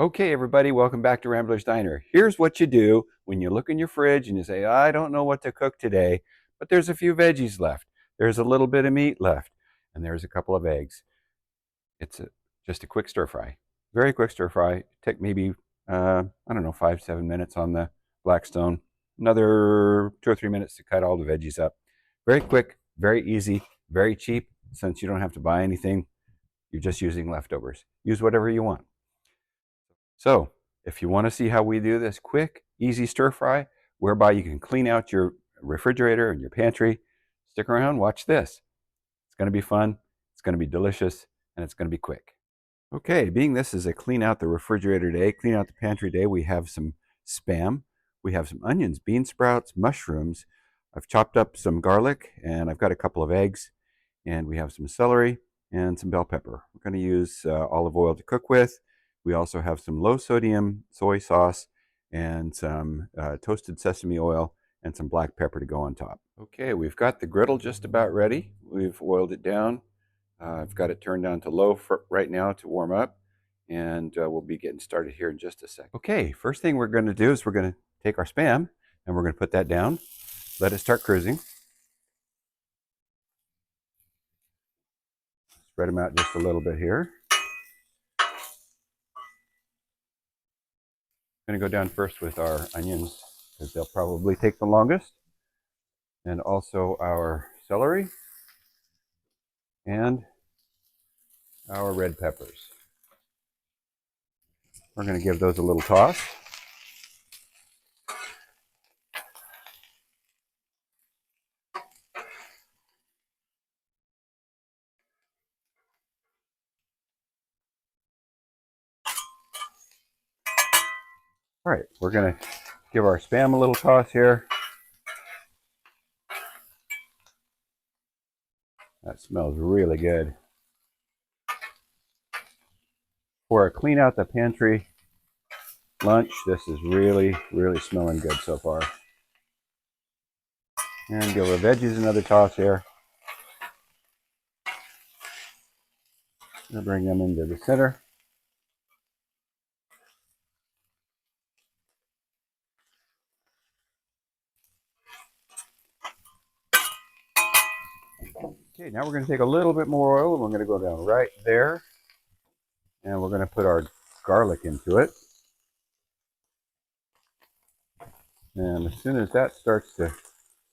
Okay, everybody, welcome back to Rambler's Diner. Here's what you do when you look in your fridge and you say, I don't know what to cook today, but there's a few veggies left. There's a little bit of meat left, and there's a couple of eggs. Just a quick stir fry. Very quick stir fry. Take maybe, I don't know, 5, 7 minutes on the Blackstone. Another 2 or 3 minutes to cut all the veggies up. Very quick, very easy, very cheap, since you don't have to buy anything. You're just using leftovers. Use whatever you want. So if you want to see how we do this quick, easy stir fry, whereby you can clean out your refrigerator and your pantry, stick around, watch this. It's going to be fun, it's going to be delicious, and it's going to be quick. Okay, being this is a clean out the refrigerator day, clean out the pantry day, we have some Spam, we have some onions, bean sprouts, mushrooms. I've chopped up some garlic, and I've got a couple of eggs, and we have some celery and some bell pepper. We're going to use olive oil to cook with. We also have some low sodium soy sauce and some toasted sesame oil and some black pepper to go on top. Okay, we've got the griddle just about ready. We've oiled it down. I've got it turned down to low for right now to warm up, and we'll be getting started here in just a sec. Okay, first thing we're going to do is we're going to take our Spam and we're going to put that down, let it start cruising. Spread them out just a little bit here. I'm going to go down first with our onions because they'll probably take the longest, and also our celery and our red peppers. We're going to give those a little toss. All right, we're going to give our Spam a little toss here. That smells really good. For a clean out the pantry lunch, this is really, really smelling good so far. And give our veggies another toss here. I'll bring them into the center. Okay, now we're going to take a little bit more oil and we're going to go down right there. And we're going to put our garlic into it. And as soon as that starts to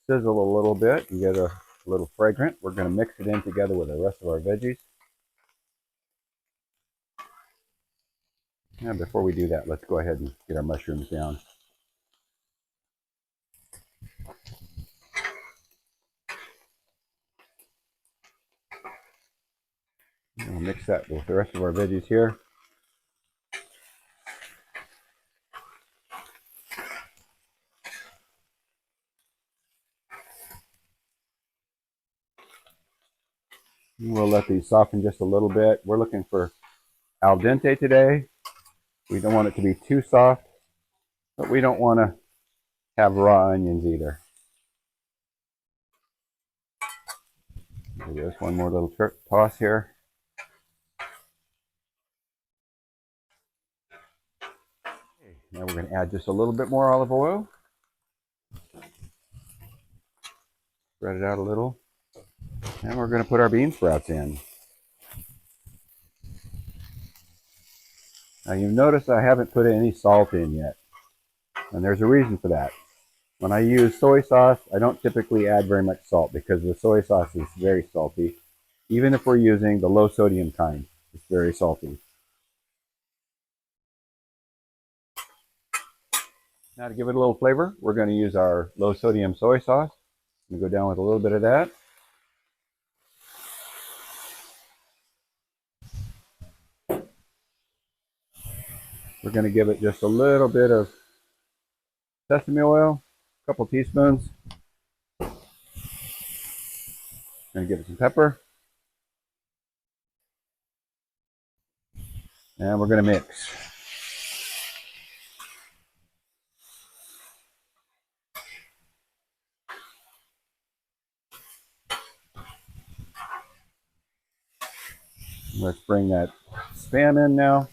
sizzle a little bit and get a little fragrant, we're going to mix it in together with the rest of our veggies. And before we do that, let's go ahead and get our mushrooms down. We'll mix that with the rest of our veggies here. We'll let these soften just a little bit. We're looking for al dente today. We don't want it to be too soft, but we don't want to have raw onions either. Just one more little toss here. Okay, now we're going to add just a little bit more olive oil. Spread it out a little. And we're going to put our bean sprouts in. Now you've noticed I haven't put any salt in yet. And there's a reason for that. When I use soy sauce, I don't typically add very much salt because the soy sauce is very salty. Even if we're using the low sodium kind, it's very salty. Now to give it a little flavor, we're going to use our low sodium soy sauce. I'm going to go down with a little bit of that. We're going to give it just a little bit of sesame oil, a couple teaspoons. Going to give it some pepper. And we're going to mix. Let's bring that Spam in now.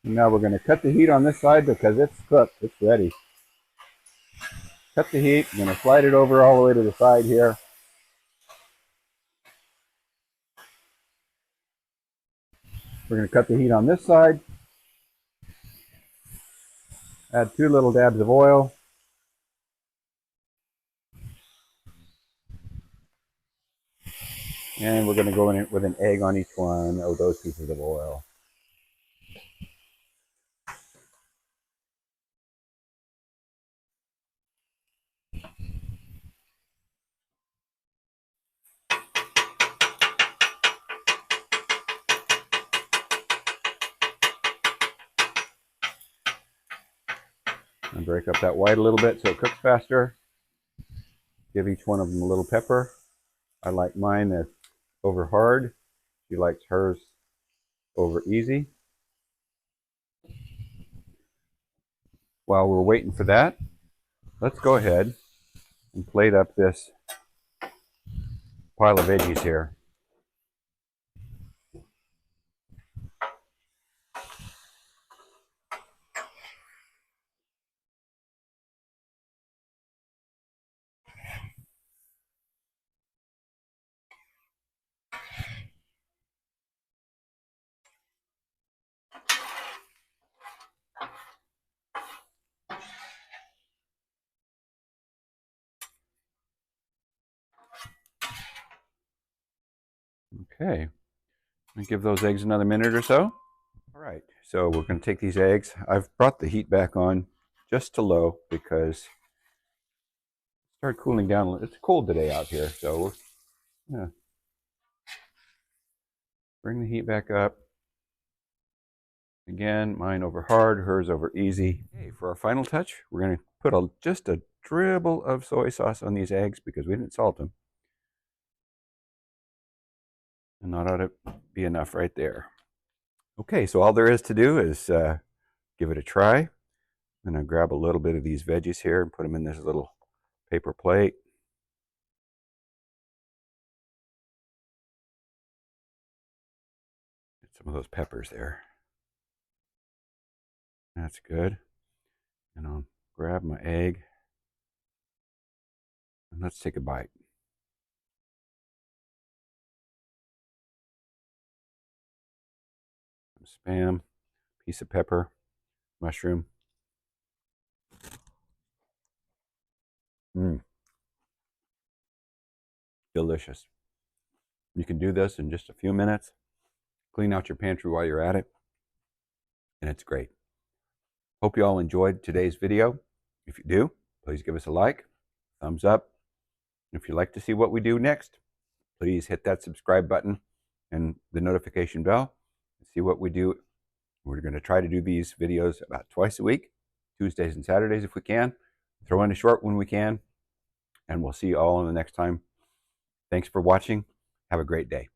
And now we're going to cut the heat on this side because it's cooked. It's ready. Cut the heat. I'm going to slide it over all the way to the side here. We're going to cut the heat on this side. Add 2 little dabs of oil. And we're going to go in with an egg on each one of those pieces of oil. And break up that white a little bit so it cooks faster. Give each one of them a little pepper. I like mine that's over hard. She likes hers over easy. While we're waiting for that, let's go ahead and plate up this pile of veggies here. Okay, and give those eggs another minute or so. All right, so we're going to take these eggs. I've brought the heat back on just to low because it started cooling down. It's cold today out here, so we're going to bring the heat back up. Again, mine over hard, hers over easy. Okay, for our final touch, we're going to put just a dribble of soy sauce on these eggs because we didn't salt them. And that ought to be enough right there. Okay, so all there is to do is give it a try. I'm going to grab a little bit of these veggies here and put them in this little paper plate. Get some of those peppers there. That's good. And I'll grab my egg and let's take a bite. Some Spam, piece of pepper, mushroom. Delicious. You can do this in just a few minutes. Clean out your pantry while you're at it, and it's great. Hope you all enjoyed today's video. If you do, please give us a like, thumbs up. If you'd like to see what we do next, please hit that subscribe button and the notification bell and see what we do. We're going to try to do these videos about twice a week, Tuesdays and Saturdays if we can. Throw in a short when we can, and we'll see you all in the next time. Thanks for watching. Have a great day.